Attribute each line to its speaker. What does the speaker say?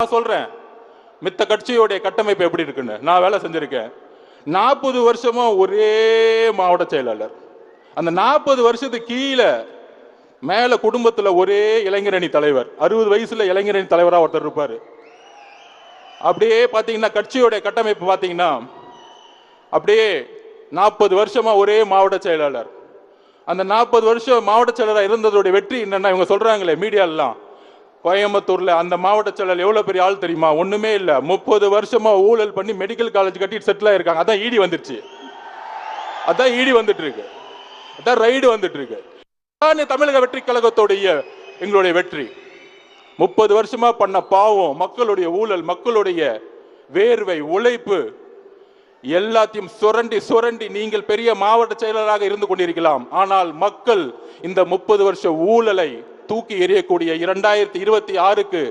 Speaker 1: நான் சொல்றேன் மித்த கட்சியோடைய கட்டமைப்பு எப்படி இருக்குன்னு. நான் வேலை செஞ்சிருக்கேன். 40 வருஷமா ஒரே மாவட்ட செயலாளர். அந்த 40 வருஷத்துக்கு கீழே மேல குடும்பத்துல ஒரே இளைஞரணி தலைவர், 60 வயசுல இளைஞரணி தலைவரா ஒருத்தர் இருப்பாரு. அப்படியே பாத்தீங்கன்னா கட்சியோட கட்டமைப்பு பாத்தீங்கன்னா அப்படியே 40 வருஷமா ஒரே மாவட்ட செயலாளர். அந்த 40 வருஷம் மாவட்ட செயலராக இருந்ததோட வெற்றி என்னன்னா, இவங்க சொல்றாங்களே மீடியாலாம், கோயம்புத்தூர்ல அந்த மாவட்ட செயலர் எவ்வளவு பெரிய ஆள் தெரியுமா? ஒண்ணுமே இல்ல, 30 வருஷமா ஊழல் பண்ணி மெடிக்கல் காலேஜ் கட்டிட்டு செட்டில் ஆயிருக்காங்க. அதான் ஈடி வந்துருச்சு, அதான் ஈடி வந்துட்டு இருக்கு, அதான் ரைடு வந்துட்டு இருக்கு. தமிழக வெற்றி கழகத்தோடைய எங்களுடைய வெற்றி 30 வருஷமா பண்ண பாவம், மக்களுடைய ஊழல், மக்களுடைய வேர்வை, உழைப்பு எல்லாத்தையும் சுரண்டி சுரண்டி நீங்கள் பெரிய மாவட்ட செயலராக இருந்து கொண்டிருக்கலாம். ஆனால் மக்கள் இந்த 30 வருஷ ஊழலை தூக்கி எறியக்கூடிய 2026க்கு